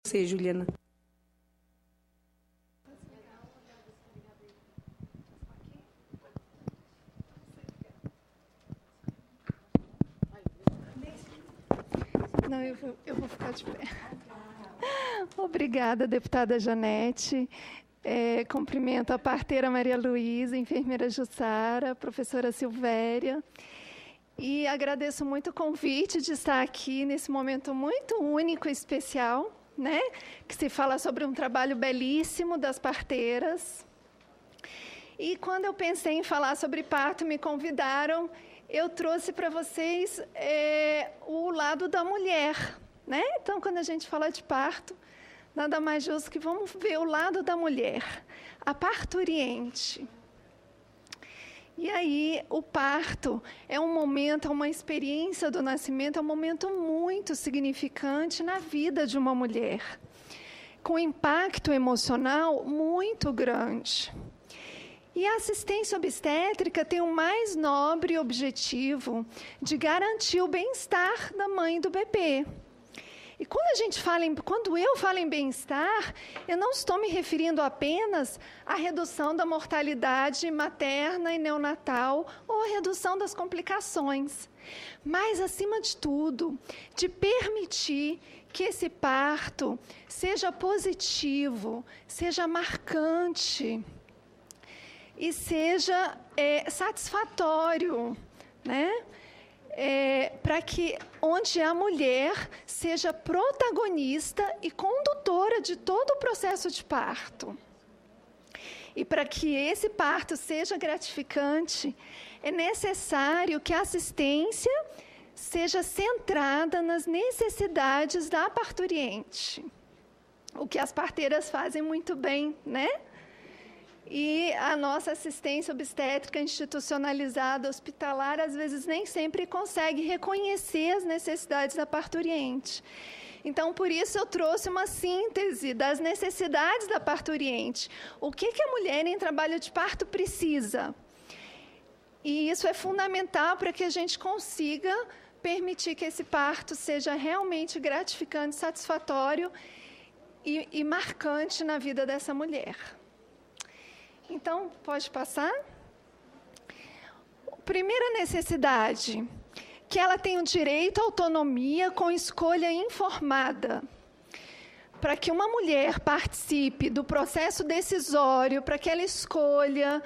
Você, Juliana. Não, eu vou ficar de pé. Obrigada, deputada Janete. Cumprimento a parteira Maria Luísa, a enfermeira Jussara, a professora Silvéria. E agradeço muito o convite de estar aqui nesse momento muito único e especial, né? Que se fala sobre um trabalho belíssimo das parteiras. E quando eu pensei em falar sobre parto, me convidaram, eu trouxe para vocês o lado da mulher, né? Então, quando a gente fala de parto, nada mais justo que vamos ver o lado da mulher, a parturiente. E aí, o parto é um momento, é uma experiência do nascimento, é um momento muito significante na vida de uma mulher, com impacto emocional muito grande. E a assistência obstétrica tem o mais nobre objetivo de garantir o bem-estar da mãe e do bebê. E quando eu falo em bem-estar, eu não estou me referindo apenas à redução da mortalidade materna e neonatal ou à redução das complicações, mas, acima de tudo, de permitir que esse parto seja positivo, seja marcante e seja satisfatório, né? Para que onde a mulher seja protagonista e condutora de todo o processo de parto. E para que esse parto seja gratificante, é necessário que a assistência seja centrada nas necessidades da parturiente. O que as parteiras fazem muito bem, né? E a nossa assistência obstétrica institucionalizada, hospitalar, às vezes nem sempre consegue reconhecer as necessidades da parturiente. Então, por isso, eu trouxe uma síntese das necessidades da parturiente. O que a mulher em trabalho de parto precisa? E isso é fundamental para que a gente consiga permitir que esse parto seja realmente gratificante, satisfatório e marcante na vida dessa mulher. Então, pode passar? Primeira necessidade, que ela tenha o direito à autonomia com escolha informada. Para que uma mulher participe do processo decisório, para que ela escolha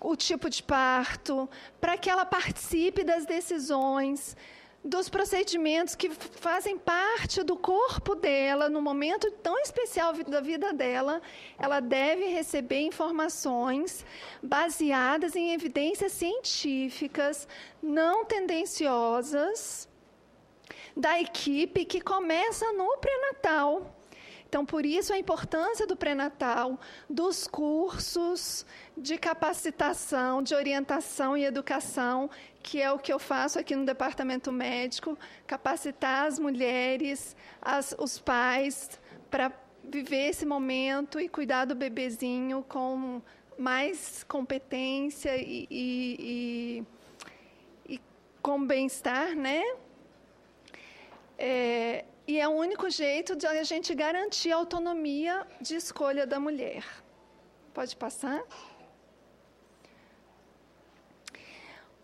o tipo de parto, para que ela participe das decisões, dos procedimentos que fazem parte do corpo dela, no momento tão especial da vida dela, ela deve receber informações baseadas em evidências científicas, não tendenciosas, da equipe que começa no pré-natal. Então, por isso, a importância do pré-natal, dos cursos de capacitação, de orientação e educação, que é o que eu faço aqui no departamento médico, capacitar as mulheres, os pais, para viver esse momento e cuidar do bebezinho com mais competência e com bem-estar, né? E é o único jeito de a gente garantir a autonomia de escolha da mulher. Pode passar?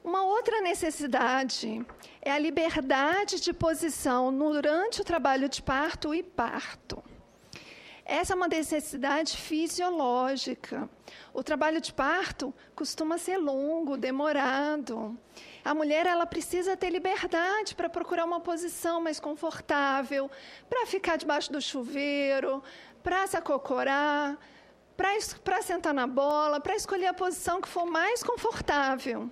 Uma outra necessidade é a liberdade de posição durante o trabalho de parto e parto. Essa é uma necessidade fisiológica. O trabalho de parto costuma ser longo, demorado. A mulher ela precisa ter liberdade para procurar uma posição mais confortável, para ficar debaixo do chuveiro, para se acocorar, para sentar na bola, para escolher a posição que for mais confortável.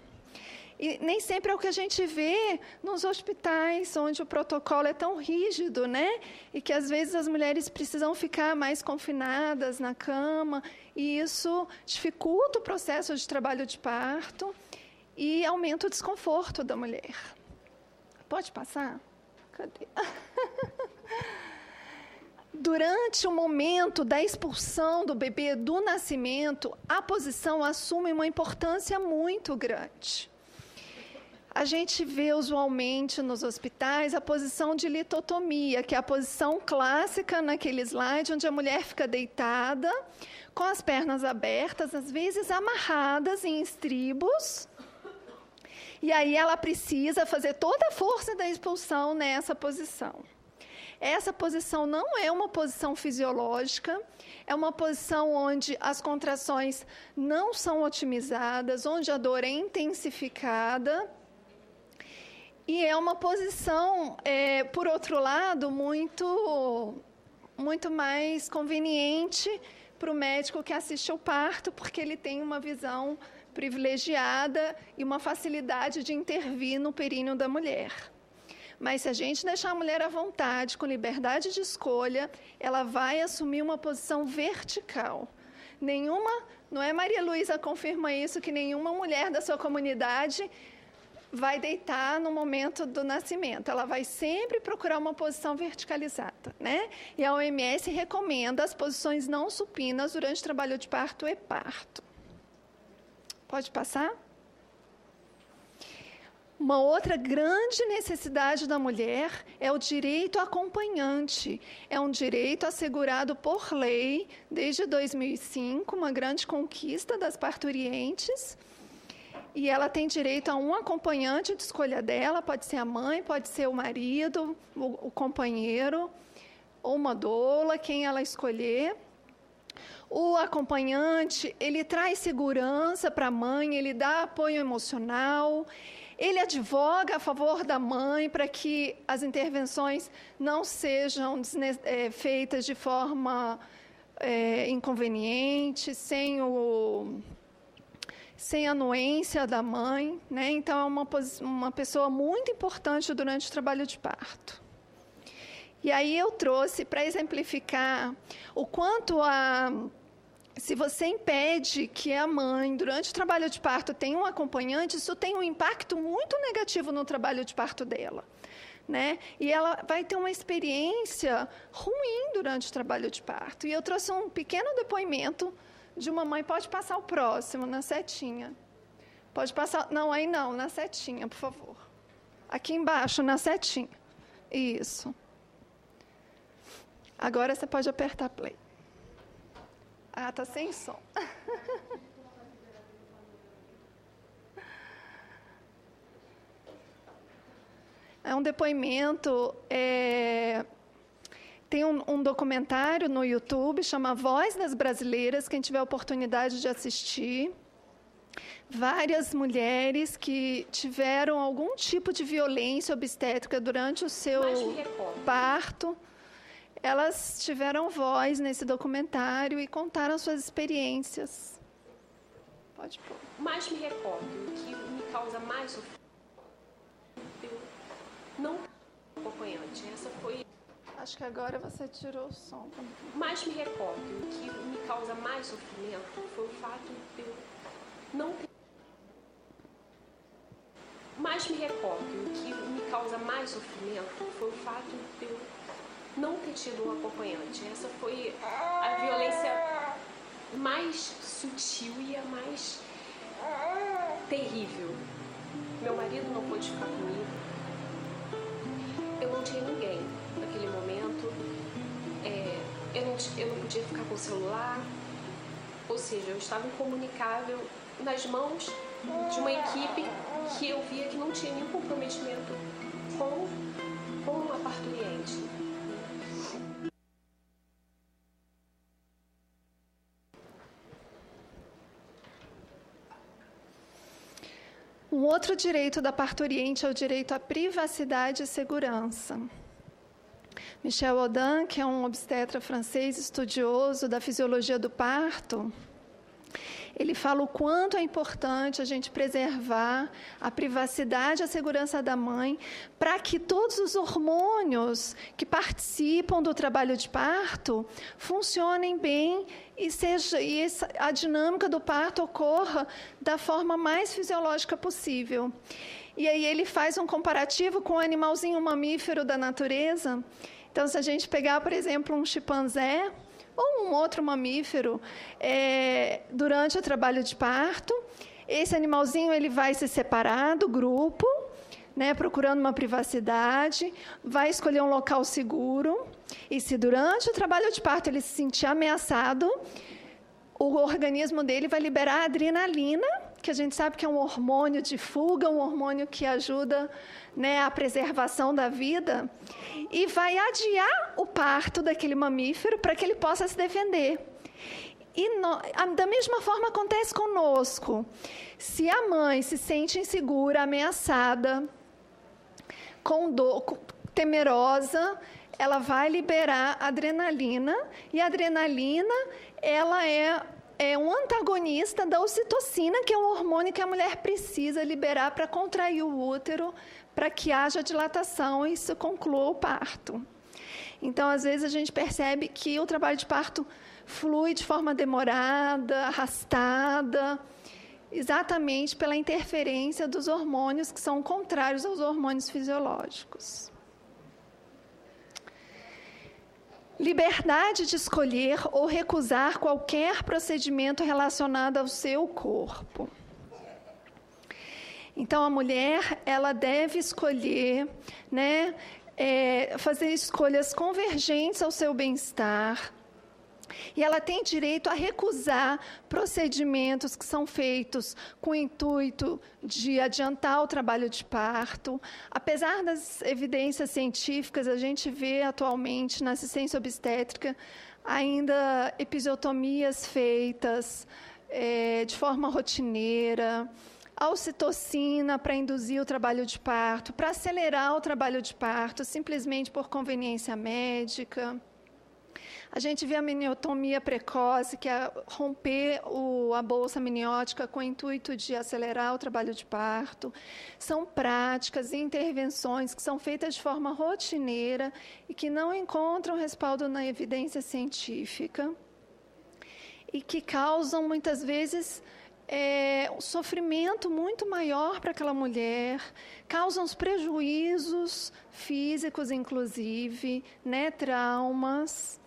E nem sempre é o que a gente vê nos hospitais, onde o protocolo é tão rígido, né? E que, às vezes, as mulheres precisam ficar mais confinadas na cama, e isso dificulta o processo de trabalho de parto e aumenta o desconforto da mulher. Pode passar? Cadê? Durante o momento da expulsão do bebê do nascimento, a posição assume uma importância muito grande. a gente vê usualmente nos hospitais a posição de litotomia, que é a posição clássica naquele slide, onde a mulher fica deitada, com as pernas abertas, às vezes amarradas em estribos, e aí ela precisa fazer toda a força da expulsão nessa posição. Essa posição não é uma posição fisiológica, é uma posição onde as contrações não são otimizadas, onde a dor é intensificada, e é uma posição, por outro lado, muito mais conveniente para o médico que assiste ao parto, porque ele tem uma visão privilegiada e uma facilidade de intervir no períneo da mulher. Mas se a gente deixar a mulher à vontade, com liberdade de escolha, ela vai assumir uma posição vertical. Não é Maria Luísa confirma isso, que nenhuma mulher da sua comunidade vai deitar no momento do nascimento. Ela vai sempre procurar uma posição verticalizada, né? E a OMS recomenda as posições não supinas durante o trabalho de parto e parto. Pode passar? Uma outra grande necessidade da mulher é o direito acompanhante. É um direito assegurado por lei desde 2005, uma grande conquista das parturientes. E ela tem direito a um acompanhante de escolha dela, pode ser a mãe, pode ser o marido, o companheiro, ou uma doula, quem ela escolher. O acompanhante, ele traz segurança para a mãe, ele dá apoio emocional, ele advoga a favor da mãe para que as intervenções não sejam feitas de forma inconveniente, sem a anuência da mãe, né? Então, é uma pessoa muito importante durante o trabalho de parto. E aí eu trouxe para exemplificar o quanto se você impede que a mãe, durante o trabalho de parto, tenha um acompanhante, isso tem um impacto muito negativo no trabalho de parto dela, né? E ela vai ter uma experiência ruim durante o trabalho de parto. E eu trouxe um pequeno depoimento de uma mãe. Pode passar o próximo, na setinha. Pode passar, não, aí não, na setinha, por favor. Aqui embaixo, na setinha. Isso. Agora você pode apertar play. Ah, tá sem som. É um depoimento, tem um documentário no YouTube, chama Voz das Brasileiras, quem tiver a oportunidade de assistir. Várias mulheres que tiveram algum tipo de violência obstétrica durante o seu parto, elas tiveram voz nesse documentário e contaram suas experiências. Pode pôr. Mas me recordo que me causa mais sofrimento não acompanhante. Essa foi. Acho que agora você tirou o som. Mas me recordo que me causa mais sofrimento foi o fato de eu não ter. Mas me recordo que me causa mais sofrimento foi o fato de eu não ter tido um acompanhante. Essa foi a violência mais sutil e a mais terrível. Meu marido não pôde ficar comigo. Eu não tinha ninguém naquele momento. Eu não podia ficar com o celular. Ou seja, eu estava incomunicável nas mãos de uma equipe que eu via que não tinha nenhum comprometimento com a parturiente. Um outro direito da parturiente é o direito à privacidade e segurança. Michel Audin, que é um obstetra francês estudioso da fisiologia do parto, ele fala o quanto é importante a gente preservar a privacidade e a segurança da mãe para que todos os hormônios que participam do trabalho de parto funcionem bem e a dinâmica do parto ocorra da forma mais fisiológica possível. E aí ele faz um comparativo com o animalzinho mamífero da natureza. Então, se a gente pegar, por exemplo, um chimpanzé ou um outro mamífero, durante o trabalho de parto, esse animalzinho ele vai se separar do grupo né, procurando uma privacidade, vai escolher um local seguro, e se durante o trabalho de parto ele se sentir ameaçado, o organismo dele vai liberar adrenalina, que a gente sabe que é um hormônio de fuga, um hormônio que ajuda, né, a preservação da vida, e vai adiar o parto daquele mamífero para que ele possa se defender. E da mesma forma acontece conosco. Se a mãe se sente insegura, ameaçada, com dor, temerosa, ela vai liberar adrenalina, e a adrenalina ela é um antagonista da ocitocina, que é um hormônio que a mulher precisa liberar para contrair o útero, para que haja dilatação e se conclua o parto. Então, às vezes, a gente percebe que o trabalho de parto flui de forma demorada, arrastada, exatamente pela interferência dos hormônios que são contrários aos hormônios fisiológicos. Liberdade de escolher ou recusar qualquer procedimento relacionado ao seu corpo. Então, a mulher, ela deve escolher, né, fazer escolhas convergentes ao seu bem-estar, e ela tem direito a recusar procedimentos que são feitos com o intuito de adiantar o trabalho de parto. Apesar das evidências científicas, a gente vê atualmente na assistência obstétrica ainda episiotomias feitas de forma rotineira, a ocitocina para induzir o trabalho de parto, para acelerar o trabalho de parto, simplesmente por conveniência médica. A gente vê a miniotomia precoce, que é romper a bolsa amniótica com o intuito de acelerar o trabalho de parto. São práticas e intervenções que são feitas de forma rotineira e que não encontram respaldo na evidência científica e que causam, muitas vezes, um sofrimento muito maior para aquela mulher, causam os prejuízos físicos, inclusive, né, traumas.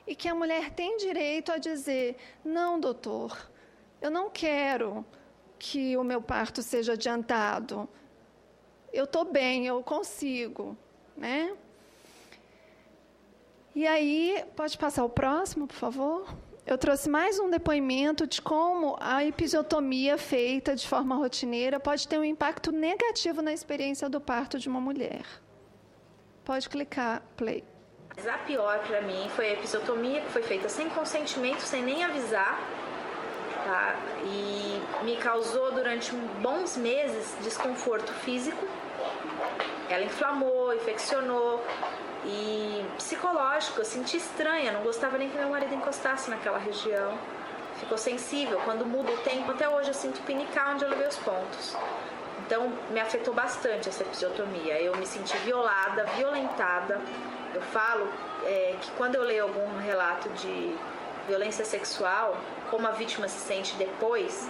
E que a mulher tem direito a dizer, não, doutor, eu não quero que o meu parto seja adiantado. Eu estou bem, eu consigo, né? E aí, pode passar o próximo, por favor? Eu trouxe mais um depoimento de como a episiotomia feita de forma rotineira pode ter um impacto negativo na experiência do parto de uma mulher. Pode clicar, play. A pior para mim foi a episiotomia, que foi feita sem consentimento, sem nem avisar, tá? E me causou durante bons meses desconforto físico. Ela inflamou, infeccionou e psicológico. Eu senti estranha, não gostava nem que meu marido encostasse naquela região. Ficou sensível. Quando muda o tempo, até hoje eu sinto pinicar onde eu levei os pontos. Então me afetou bastante essa episiotomia. Eu me senti violada, violentada. Eu falo que quando eu leio algum relato de violência sexual, como a vítima se sente depois,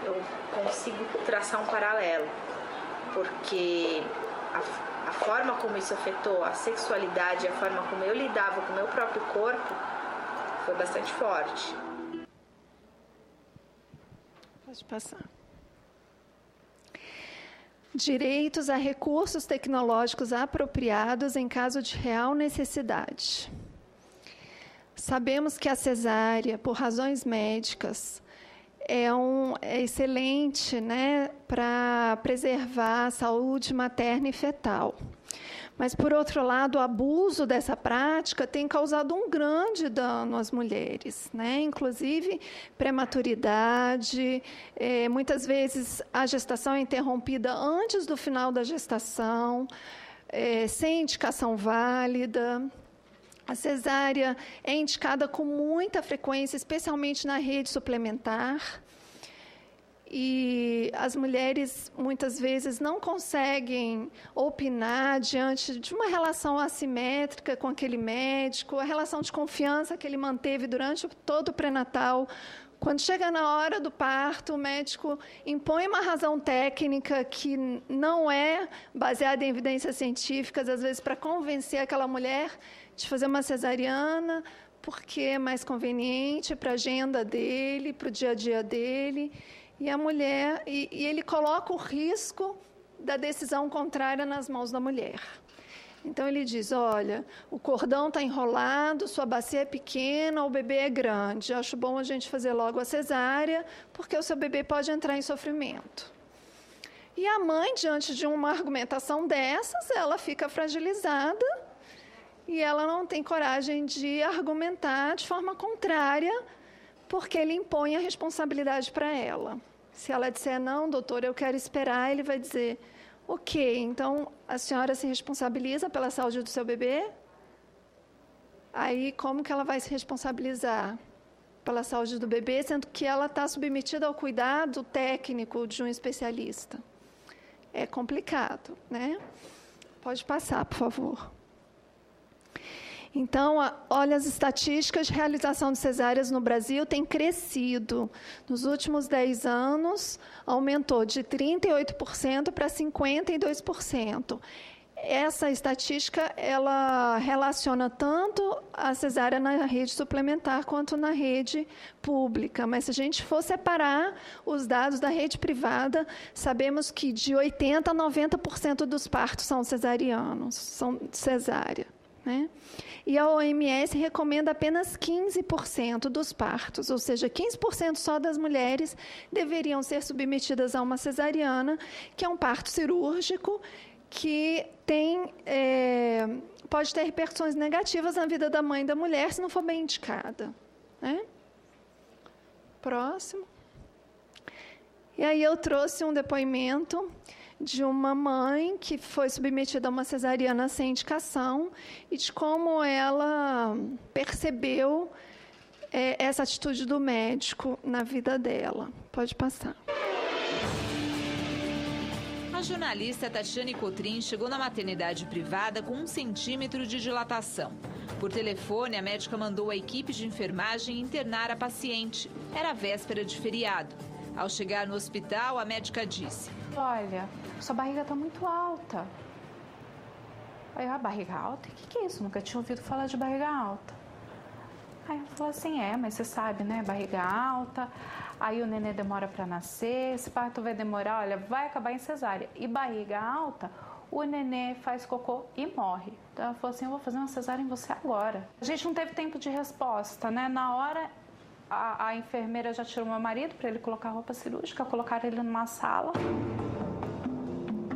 eu consigo traçar um paralelo, porque a forma como isso afetou a sexualidade, a forma como eu lidava com o meu próprio corpo, foi bastante forte. Pode passar. Direitos a recursos tecnológicos apropriados em caso de real necessidade. Sabemos que a cesárea, por razões médicas, é excelente, né, para preservar a saúde materna e fetal. Mas, por outro lado, o abuso dessa prática tem causado um grande dano às mulheres, né? Inclusive prematuridade, muitas vezes a gestação é interrompida antes do final da gestação, sem indicação válida. A cesárea é indicada com muita frequência, especialmente na rede suplementar. E as mulheres, muitas vezes, não conseguem opinar diante de uma relação assimétrica com aquele médico, a relação de confiança que ele manteve durante todo o pré-natal. Quando chega na hora do parto, o médico impõe uma razão técnica que não é baseada em evidências científicas, às vezes para convencer aquela mulher de fazer uma cesariana, porque é mais conveniente para a agenda dele, para o dia a dia dele. E a mulher, e ele coloca o risco da decisão contrária nas mãos da mulher. Então, ele diz, olha, o cordão está enrolado, sua bacia é pequena, o bebê é grande. Acho bom a gente fazer logo a cesárea, porque o seu bebê pode entrar em sofrimento. E a mãe, diante de uma argumentação dessas, ela fica fragilizada e ela não tem coragem de argumentar de forma contrária, porque ele impõe a responsabilidade para ela. Se ela disser, não, doutor, eu quero esperar, ele vai dizer, ok, então a senhora se responsabiliza pela saúde do seu bebê? Aí, como que ela vai se responsabilizar pela saúde do bebê, sendo que ela está submetida ao cuidado técnico de um especialista? É complicado, né? Pode passar, por favor. Então, olha as estatísticas de realização de cesáreas no Brasil tem crescido. Nos últimos 10 anos, aumentou de 38% para 52%. Essa estatística, ela relaciona tanto a cesárea na rede suplementar quanto na rede pública. Mas se a gente for separar os dados da rede privada, sabemos que de 80% a 90% dos partos são cesarianos, são cesárea, né? E a OMS recomenda apenas 15% dos partos, ou seja, 15% só das mulheres deveriam ser submetidas a uma cesariana, que é um parto cirúrgico, que pode ter repercussões negativas na vida da mãe e da mulher se não for bem indicada, né? Próximo. E aí eu trouxe um depoimento de uma mãe que foi submetida a uma cesariana sem indicação e de como ela percebeu essa atitude do médico na vida dela. Pode passar. A jornalista Tatiane Cotrim chegou na maternidade privada com 1 centímetro de dilatação. Por telefone, a médica mandou a equipe de enfermagem internar a paciente. Era véspera de feriado. Ao chegar no hospital, a médica disse: olha, sua barriga está muito alta. Aí eu, a barriga alta? O que é isso? Nunca tinha ouvido falar de barriga alta. Aí ela falou assim, mas você sabe, né? Barriga alta, aí o nenê demora para nascer, esse parto vai demorar, olha, vai acabar em cesárea. E barriga alta, o nenê faz cocô e morre. Então ela falou assim, eu vou fazer uma cesárea em você agora. A gente não teve tempo de resposta, né? Na hora, a enfermeira já tirou meu marido para ele colocar roupa cirúrgica, colocaram ele numa sala.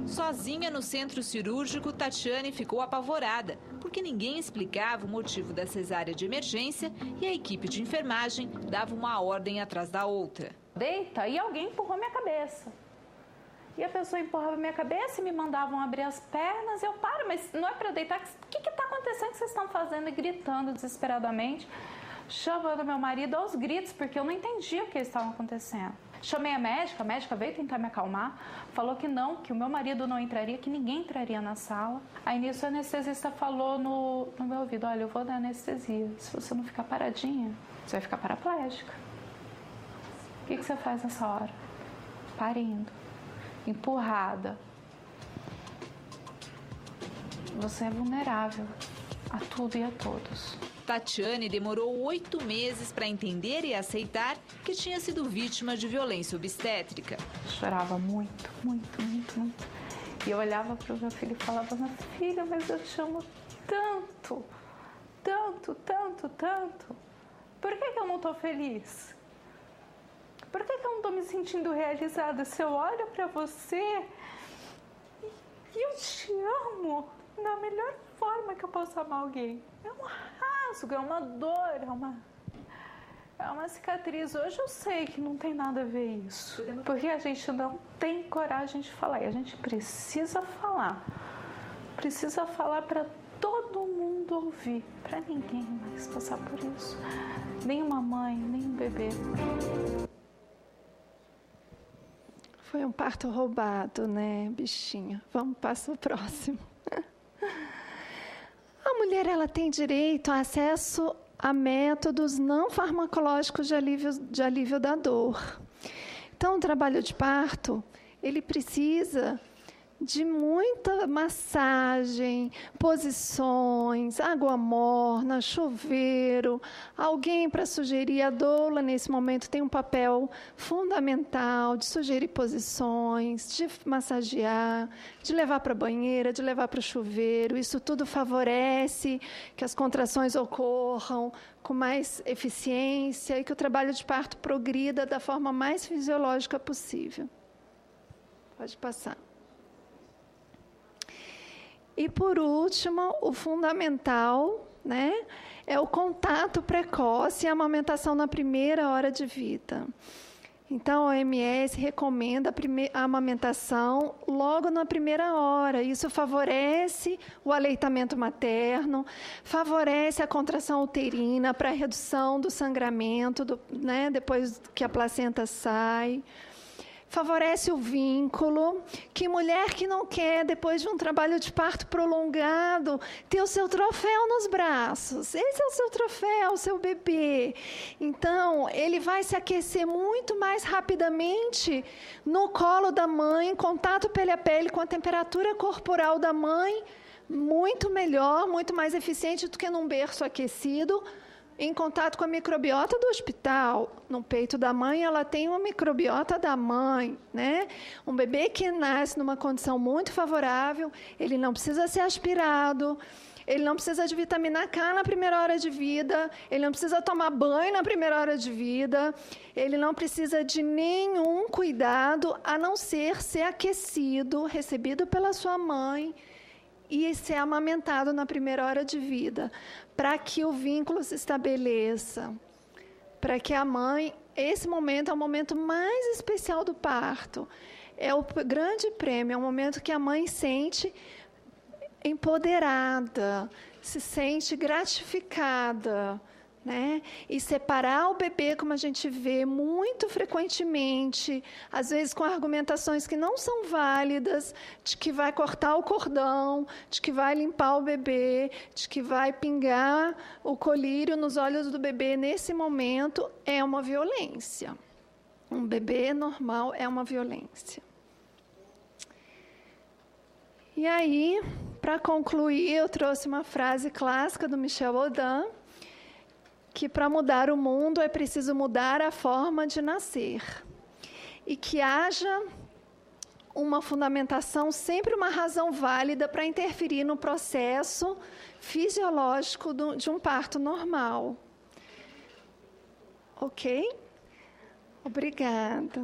Sozinha no centro cirúrgico, Tatiane ficou apavorada, porque ninguém explicava o motivo da cesárea de emergência e a equipe de enfermagem dava uma ordem atrás da outra. Deita, e alguém empurrou minha cabeça. E a pessoa empurrava minha cabeça e me mandavam abrir as pernas. Eu paro, mas não é para deitar. O que está acontecendo? O que vocês estão fazendo? E gritando desesperadamente, chamando meu marido aos gritos, porque eu não entendia o que estava acontecendo. Chamei a médica veio tentar me acalmar, falou que não, que o meu marido não entraria, que ninguém entraria na sala. Aí nisso a anestesista falou no meu ouvido, olha, eu vou dar anestesia, se você não ficar paradinha, você vai ficar paraplégica. O que você faz nessa hora? Parindo, empurrada. Você é vulnerável a tudo e a todos. Tatiane demorou 8 meses para entender e aceitar que tinha sido vítima de violência obstétrica. Chorava muito, muito, muito, muito. E eu olhava para o meu filho e falava, minha filha, mas eu te amo tanto, tanto, tanto, tanto. Por que eu não estou feliz? Por que eu não estou me sentindo realizada? Se eu olho para você e eu te amo da melhor forma que eu posso amar alguém. É um rasgo, é uma dor, é uma cicatriz. Hoje eu sei que não tem nada a ver isso, porque a gente não tem coragem de falar. E a gente precisa falar para todo mundo ouvir, para ninguém mais passar por isso. Nem uma mãe, nem um bebê. Foi um parto roubado, né, bichinha? Vamos para o próximo. A mulher ela tem direito a acesso a métodos não farmacológicos de alívio da dor. Então, o trabalho de parto, ele precisa de muita massagem, posições, água morna, chuveiro. Alguém para sugerir, a doula nesse momento tem um papel fundamental de sugerir posições, de massagear, de levar para a banheira, de levar para o chuveiro. Isso tudo favorece que as contrações ocorram com mais eficiência e que o trabalho de parto progrida da forma mais fisiológica possível. Pode passar. E, por último, o fundamental, né, é o contato precoce e a amamentação na primeira hora de vida. Então, a OMS recomenda a amamentação logo na primeira hora. Isso favorece o aleitamento materno, favorece a contração uterina para a redução do sangramento, né, depois que a placenta sai. Favorece o vínculo, que mulher que não quer, depois de um trabalho de parto prolongado, ter o seu troféu nos braços. Esse é o seu troféu, o seu bebê. Então, ele vai se aquecer muito mais rapidamente no colo da mãe, em contato pele a pele com a temperatura corporal da mãe, muito melhor, muito mais eficiente do que num berço aquecido, em contato com a microbiota do hospital. No peito da mãe, ela tem uma microbiota da mãe, né? Um bebê que nasce numa condição muito favorável, ele não precisa ser aspirado, ele não precisa de vitamina K na primeira hora de vida, ele não precisa tomar banho na primeira hora de vida, ele não precisa de nenhum cuidado, a não ser aquecido, recebido pela sua mãe, e ser amamentado na primeira hora de vida, para que o vínculo se estabeleça, para que a mãe, esse momento é o momento mais especial do parto, é o grande prêmio, é o momento que a mãe sente empoderada, se sente gratificada, né? E separar o bebê, como a gente vê muito frequentemente, às vezes com argumentações que não são válidas, de que vai cortar o cordão, de que vai limpar o bebê, de que vai pingar o colírio nos olhos do bebê, nesse momento é uma violência. Um bebê normal é uma violência. E aí, para concluir, eu trouxe uma frase clássica do Michel Audin, que para mudar o mundo é preciso mudar a forma de nascer. E que haja uma fundamentação, sempre uma razão válida para interferir no processo fisiológico de um parto normal. Ok? Obrigada.